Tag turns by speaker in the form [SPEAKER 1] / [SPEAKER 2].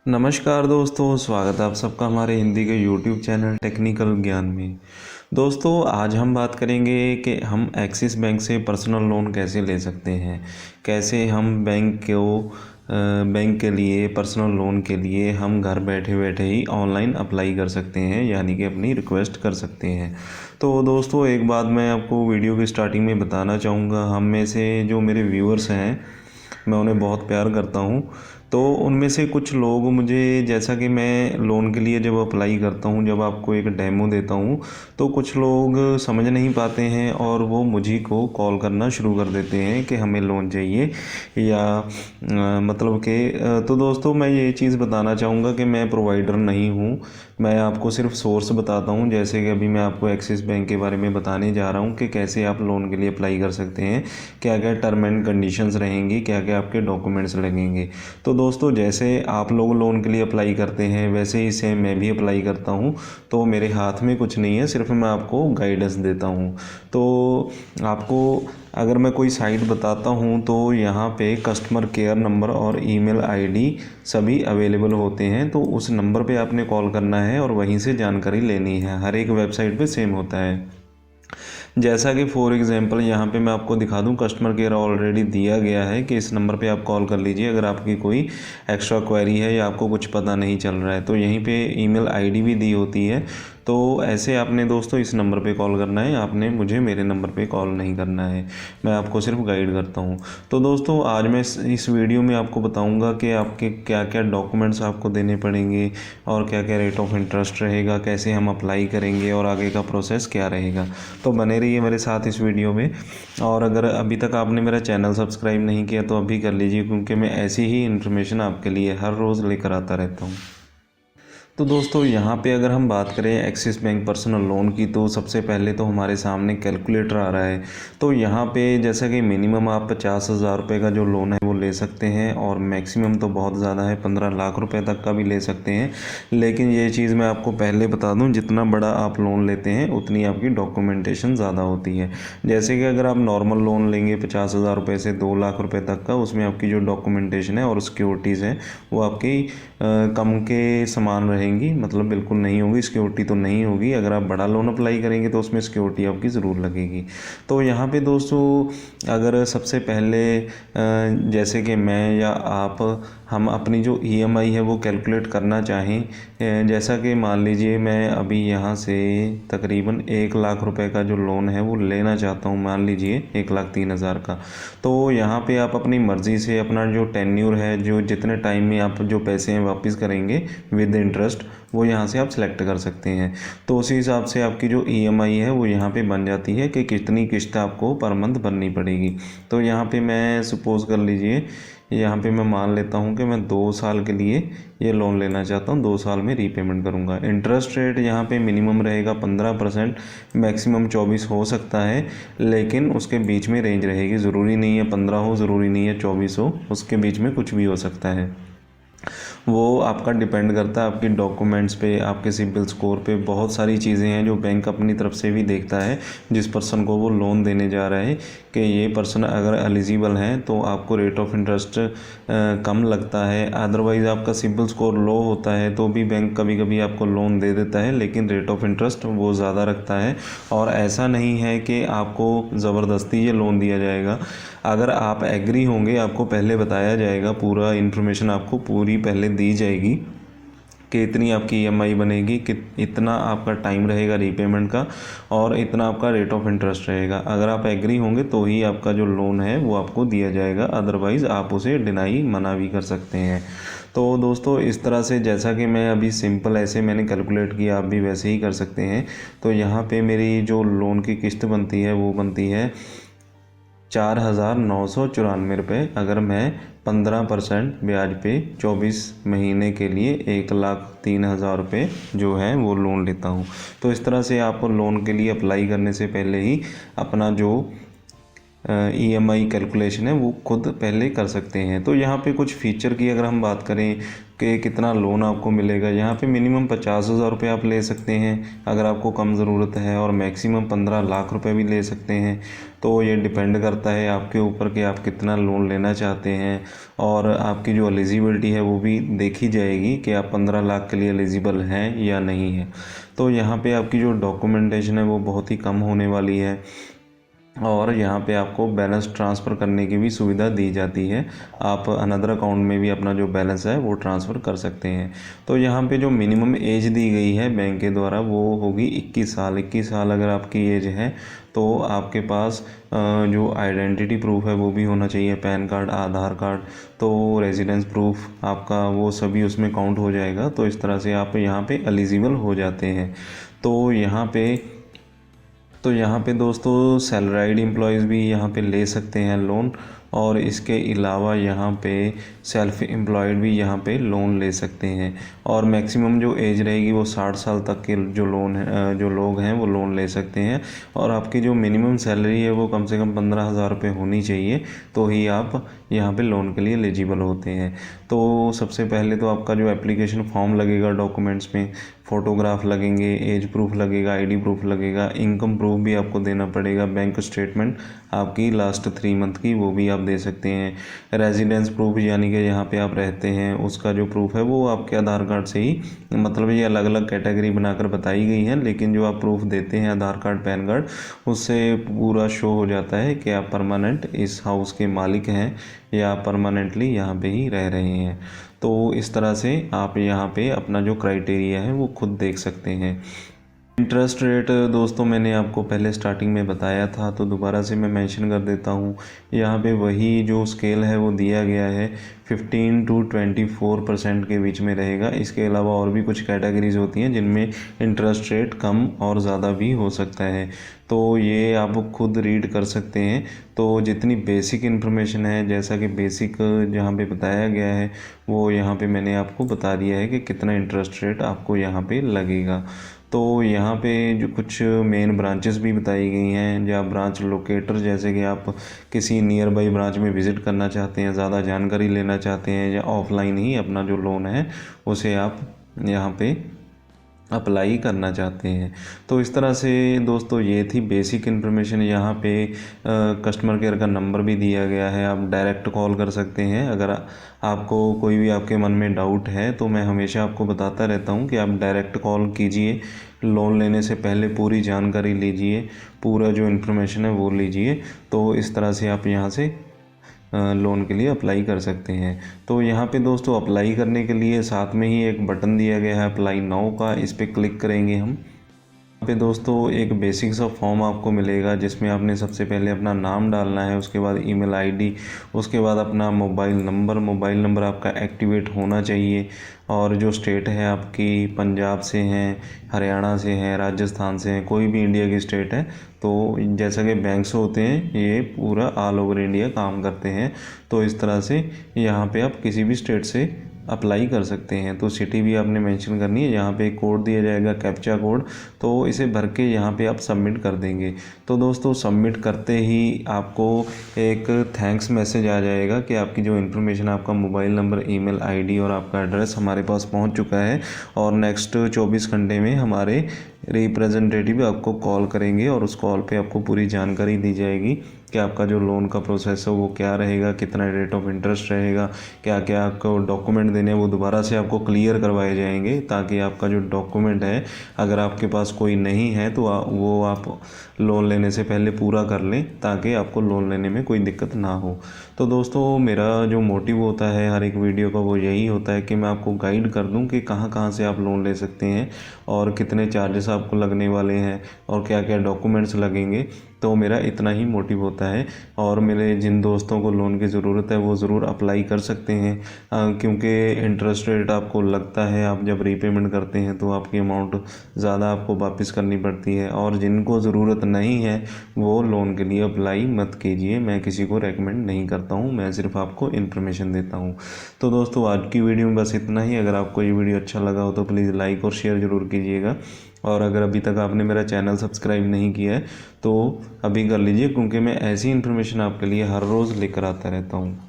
[SPEAKER 1] नमस्कार दोस्तों, स्वागत है आप सबका हमारे हिंदी के YouTube चैनल टेक्निकल ज्ञान में। दोस्तों, आज हम बात करेंगे कि हम एक्सिस बैंक से पर्सनल लोन कैसे ले सकते हैं। कैसे हम बैंक के लिए पर्सनल लोन के लिए हम घर बैठे बैठे ही ऑनलाइन अप्लाई कर सकते हैं, यानी कि अपनी रिक्वेस्ट कर सकते हैं। तो दोस्तों, एक बात मैं आपको वीडियो की स्टार्टिंग में बताना चाहूँगा। हम में से जो मेरे व्यूअर्स हैं, मैं उन्हें बहुत प्यार करता हूँ। तो उनमें से कुछ लोग मुझे, जैसा कि मैं लोन के लिए जब अप्लाई करता हूँ, जब आपको एक डेमो देता हूँ, तो कुछ लोग समझ नहीं पाते हैं और वो मुझी को कॉल करना शुरू कर देते हैं कि हमें लोन चाहिए या मतलब कि तो दोस्तों, मैं ये चीज़ बताना चाहूँगा कि मैं प्रोवाइडर नहीं हूँ। मैं आपको सिर्फ सोर्स बताता हूँ। जैसे कि अभी मैं आपको एक्सिस बैंक के बारे में बताने जा रहा हूँ कि कैसे आप लोन के लिए अप्लाई कर सकते हैं, क्या क्या टर्म एंड कंडीशंस रहेंगी, क्या क्या आपके डॉक्यूमेंट्स लगेंगे। तो दोस्तों, जैसे आप लोग लोन के लिए अप्लाई करते हैं, वैसे ही सेम मैं भी अप्लाई करता हूँ। तो मेरे हाथ में कुछ नहीं है, सिर्फ मैं आपको गाइडेंस देता हूँ। तो आपको अगर मैं कोई साइट बताता हूँ तो यहाँ पे कस्टमर केयर नंबर और ईमेल आईडी सभी अवेलेबल होते हैं। तो उस नंबर पे आपने कॉल करना है और वहीं से जानकारी लेनी है। हर एक वेबसाइट पे सेम होता है। जैसा कि फॉर एग्जांपल यहाँ पे मैं आपको दिखा दूँ, कस्टमर केयर ऑलरेडी दिया गया है कि इस नंबर पे आप कॉल कर लीजिए अगर आपकी कोई एक्स्ट्रा क्वेरी है या आपको कुछ पता नहीं चल रहा है। तो यहीं पे ईमेल आईडी भी दी होती है। तो ऐसे आपने दोस्तों इस नंबर पे कॉल करना है, आपने मुझे मेरे नंबर पे कॉल नहीं करना है। मैं आपको सिर्फ गाइड करता हूँ। तो दोस्तों, आज मैं इस वीडियो में आपको बताऊँगा कि आपके क्या क्या डॉक्यूमेंट्स आपको देने पड़ेंगे और क्या क्या रेट ऑफ इंटरेस्ट रहेगा, कैसे हम अप्लाई करेंगे और आगे का प्रोसेस क्या रहेगा। तो बने रहिए मेरे साथ इस वीडियो में। और अगर अभी तक आपने मेरा चैनल सब्सक्राइब नहीं किया तो अभी कर लीजिए, क्योंकि मैं ऐसी ही इन्फॉर्मेशन आपके लिए हर रोज़ लेकर आता रहता हूँ। तो दोस्तों, यहाँ पे अगर हम बात करें एक्सिस बैंक पर्सनल लोन की, तो सबसे पहले तो हमारे सामने कैलकुलेटर आ रहा है। तो यहाँ पे जैसा कि मिनिमम आप 50,000 रुपये का जो लोन है वो ले सकते हैं, और मैक्सिमम तो बहुत ज़्यादा है, 15 लाख रुपए तक का भी ले सकते हैं। लेकिन ये चीज़ मैं आपको पहले बता दूँ, जितना बड़ा आप लोन लेते हैं उतनी आपकी डॉक्यूमेंटेशन ज़्यादा होती है। जैसे कि अगर आप नॉर्मल लोन लेंगे 50,000 रुपये से 2 लाख रुपये तक का, उसमें आपकी जो डॉक्यूमेंटेशन है और सिक्योरिटीज़ हैं वो आपकी कम के समान रहेंगी, मतलब बिल्कुल नहीं होगी, सिक्योरिटी तो नहीं होगी। अगर आप बड़ा लोन अप्लाई करेंगे तो उसमें सिक्योरिटी आपकी ज़रूर लगेगी। तो यहाँ पे दोस्तों, अगर सबसे पहले जैसे कि मैं या आप, हम अपनी जो ईएमआई है वो कैलकुलेट करना चाहें, जैसा कि मान लीजिए मैं अभी यहाँ से तकरीबन 1 लाख रुपए का जो लोन है वो लेना चाहता हूँ, मान लीजिए 1,03,000 का। तो यहाँ पे आप अपनी मर्ज़ी से अपना जो टेन्योर है, जो जितने टाइम में आप जो पैसे हैं वापस करेंगे विद इंटरेस्ट, वो यहाँ से आप सेलेक्ट कर सकते हैं। तो उसी हिसाब से आपकी जो ईएमआई है वो यहाँ पे बन जाती है कि कितनी किस्त आपको पर मंथ भरनी पड़ेगी। तो यहाँ पे मैं सपोज़ कर लीजिए, यहाँ पे मैं मान लेता हूँ कि मैं 2 साल के लिए ये लोन लेना चाहता हूँ, 2 साल में रीपेमेंट करूँगा। इंटरेस्ट रेट यहाँ पे मिनिमम रहेगा 15%, मैक्सिमम 24 हो सकता है, लेकिन उसके बीच में रेंज रहेगी। ज़रूरी नहीं है 15 हो, ज़रूरी नहीं है 24 हो, उसके बीच में कुछ भी हो सकता है। वो आपका डिपेंड करता है आपके डॉक्यूमेंट्स पे, आपके सिबिल स्कोर पे। बहुत सारी चीज़ें हैं जो बैंक अपनी तरफ से भी देखता है जिस पर्सन को वो लोन देने जा रहा है, कि ये पर्सन अगर एलिजिबल हैं तो आपको रेट ऑफ इंटरेस्ट कम लगता है। अदरवाइज़ आपका सिबिल स्कोर लो होता है तो भी बैंक कभी कभी आपको लोन दे देता है, लेकिन रेट ऑफ इंटरेस्ट वो ज़्यादा रखता है। और ऐसा नहीं है कि आपको ज़बरदस्ती ये लोन दिया जाएगा। अगर आप एग्री होंगे, आपको पहले बताया जाएगा, पूरा इन्फॉर्मेशन आपको पूरी पहले दी जाएगी कि इतनी आपकी ईएमआई बनेगी, कि इतना आपका टाइम रहेगा रीपेमेंट का, और इतना आपका रेट ऑफ इंटरेस्ट रहेगा। अगर आप एग्री होंगे तो ही आपका जो लोन है वो आपको दिया जाएगा, अदरवाइज़ आप उसे डिनाई मना भी कर सकते हैं। तो दोस्तों, इस तरह से जैसा कि मैं अभी सिंपल ऐसे मैंने कैलकुलेट किया, आप भी वैसे ही कर सकते हैं। तो यहाँ पे मेरी जो लोन की किस्त बनती है वो बनती है 4,994 रुपये। अगर मैं 15% ब्याज पे 24 महीने के लिए 1,03,000 रुपये जो है वो लोन लेता हूँ। तो इस तरह से आप लोन के लिए अप्लाई करने से पहले ही अपना जो ईएमआई कैलकुलेशन है वो खुद पहले कर सकते हैं। तो यहाँ पे कुछ फ़ीचर की अगर हम बात करें कि कितना लोन आपको मिलेगा। यहाँ पे मिनिमम 50,000 रुपये आप ले सकते हैं अगर आपको कम ज़रूरत है, और मैक्सिमम 15 लाख रुपए भी ले सकते हैं। तो ये डिपेंड करता है आपके ऊपर कि आप कितना लोन लेना चाहते हैं, और आपकी जो एलिजिबिलिटी है वो भी देखी जाएगी कि आप 15 लाख के लिए एलिजिबल हैं या नहीं है। तो यहाँ पे आपकी जो डॉक्यूमेंटेशन है वो बहुत ही कम होने वाली है, और यहाँ पे आपको बैलेंस ट्रांसफ़र करने की भी सुविधा दी जाती है। आप अनदर अकाउंट में भी अपना जो बैलेंस है वो ट्रांसफ़र कर सकते हैं। तो यहाँ पे जो मिनिमम एज दी गई है बैंक के द्वारा वो होगी 21 साल। 21 साल अगर आपकी एज है तो आपके पास जो आइडेंटिटी प्रूफ है वो भी होना चाहिए, पैन कार्ड, आधार कार्ड, तो रेजिडेंस प्रूफ आपका वो सभी उसमें काउंट हो जाएगा। तो इस तरह से आप यहाँ पे एलिजिबल हो जाते हैं। तो यहाँ पे दोस्तों सैलराइड एम्प्लॉयज़ भी यहाँ पे ले सकते हैं लोन, और इसके अलावा यहाँ पे सेल्फ एम्प्लॉयड भी यहाँ पे लोन ले सकते हैं। और मैक्सिमम जो एज रहेगी वो 60 साल तक के जो लोग हैं वो लोन ले सकते हैं। और आपकी जो मिनिमम सैलरी है वो कम से कम 15,000 रुपये होनी चाहिए, तो ही आप यहाँ पे लोन के लिए एलिजिबल होते हैं। तो सबसे पहले तो आपका जो एप्लीकेशन फॉर्म लगेगा, डॉक्यूमेंट्स में फ़ोटोग्राफ लगेंगे, एज प्रूफ लगेगा, आईडी प्रूफ लगेगा, इनकम प्रूफ भी आपको देना पड़ेगा, बैंक स्टेटमेंट आपकी लास्ट 3 मंथ की वो भी आप दे सकते हैं। रेजिडेंस प्रूफ यानी कि यहाँ पे आप रहते हैं उसका जो प्रूफ है वो आपके आधार कार्ड से ही, मतलब ये अलग अलग कैटेगरी बनाकर बताई गई है, लेकिन जो आप प्रूफ देते हैं आधार कार्ड, पैन कार्ड, उससे पूरा शो हो जाता है कि आप परमानेंट इस हाउस के मालिक हैं या परमानेंटली यहाँ पे ही रह रहे हैं। तो इस तरह से आप यहाँ पे अपना जो क्राइटेरिया है वो खुद देख सकते हैं। इंटरेस्ट रेट दोस्तों मैंने आपको पहले स्टार्टिंग में बताया था, तो दोबारा से मैं मेंशन कर देता हूँ। यहाँ पे वही जो स्केल है वो दिया गया है, 15 to 24% के बीच में रहेगा। इसके अलावा और भी कुछ कैटेगरीज होती हैं जिनमें इंटरेस्ट रेट कम और ज़्यादा भी हो सकता है, तो ये आप खुद रीड कर सकते हैं। तो जितनी बेसिक इन्फॉर्मेशन है, जैसा कि बेसिक जहाँ पे बताया गया है वो यहाँ पे मैंने आपको बता दिया है कि कितना इंटरेस्ट रेट आपको यहाँ पे लगेगा। तो यहाँ पे जो कुछ मेन ब्रांचेस भी बताई गई हैं, या ब्रांच लोकेटर, जैसे कि आप किसी नियर बाई ब्रांच में विज़िट करना चाहते हैं, ज़्यादा जानकारी लेना चाहते हैं, या ऑफलाइन ही अपना जो लोन है उसे आप यहाँ पे अप्लाई करना चाहते हैं। तो इस तरह से दोस्तों ये थी बेसिक इन्फॉर्मेशन। यहाँ पे कस्टमर केयर का नंबर भी दिया गया है, आप डायरेक्ट कॉल कर सकते हैं। अगर आपको कोई भी आपके मन में डाउट है तो मैं हमेशा आपको बताता रहता हूँ कि आप डायरेक्ट कॉल कीजिए, लोन लेने से पहले पूरी जानकारी लीजिए, पूरा जो इन्फॉर्मेशन है वो लीजिए। तो इस तरह से आप यहाँ से लोन के लिए अप्लाई कर सकते हैं। तो यहाँ पे दोस्तों अप्लाई करने के लिए साथ में ही एक बटन दिया गया है अप्लाई नाउ का, इस पर क्लिक करेंगे हम। यहाँ पे दोस्तों एक बेसिक सा फॉर्म आपको मिलेगा जिसमें आपने सबसे पहले अपना नाम डालना है, उसके बाद ईमेल आईडी, उसके बाद अपना मोबाइल नंबर आपका एक्टिवेट होना चाहिए, और जो स्टेट है आपकी पंजाब से हैं, हरियाणा से हैं, राजस्थान से हैं, कोई भी इंडिया की स्टेट है। तो जैसा कि बैंक्स होते हैं ये पूरा ऑल ओवर इंडिया काम करते हैं, तो इस तरह से यहाँ पे आप किसी भी स्टेट से अप्लाई कर सकते हैं। तो सिटी भी आपने मेंशन करनी है, यहाँ पे एक कोड दिया जाएगा कैप्चा कोड, तो इसे भर के यहाँ पे आप सबमिट कर देंगे। तो दोस्तों सबमिट करते ही आपको एक थैंक्स मैसेज आ जाएगा कि आपकी जो इन्फॉर्मेशन, आपका मोबाइल नंबर, ईमेल आईडी और आपका एड्रेस हमारे पास पहुँच चुका है, और नेक्स्ट 24 घंटे में हमारे रिप्रेजेंटेटिव आपको कॉल करेंगे, और उस कॉल पे आपको पूरी जानकारी दी जाएगी कि आपका जो लोन का प्रोसेस है वो क्या रहेगा, कितना रेट ऑफ इंटरेस्ट रहेगा, क्या क्या आपको डॉक्यूमेंट देने हैं वो दोबारा से आपको क्लियर करवाए जाएंगे, ताकि आपका जो डॉक्यूमेंट है अगर आपके पास कोई नहीं है तो वो आप लोन लेने से पहले पूरा कर लें, ताकि आपको लोन लेने में कोई दिक्कत ना हो। तो दोस्तों मेरा जो मोटिव होता है हर एक वीडियो का वो यही होता है कि मैं आपको गाइड कर दूं कि कहां कहां से आप लोन ले सकते हैं, और कितने चार्जेस आपको लगने वाले हैं, और क्या क्या डॉक्यूमेंट्स लगेंगे। तो मेरा इतना ही मोटिव होता है, और मेरे जिन दोस्तों को लोन की ज़रूरत है वो ज़रूर अप्लाई कर सकते हैं, क्योंकि इंटरेस्ट रेट आपको लगता है, आप जब रीपेमेंट करते हैं तो आपकी अमाउंट ज़्यादा आपको वापस करनी पड़ती है, और जिनको ज़रूरत नहीं है वो लोन के लिए अप्लाई मत कीजिए। मैं किसी को रेकमेंड नहीं करता हूँ, मैं सिर्फ आपको इन्फॉर्मेशन देता हूँ। तो दोस्तों आज की वीडियो में बस इतना ही। अगर आपको ये वीडियो अच्छा लगा हो तो प्लीज़ लाइक और शेयर ज़रूर कीजिएगा, और अगर अभी तक आपने मेरा चैनल सब्सक्राइब नहीं किया है तो अभी कर लीजिए, क्योंकि मैं ऐसी इन्फॉर्मेशन आपके लिए हर रोज़ लेकर आता रहता हूँ।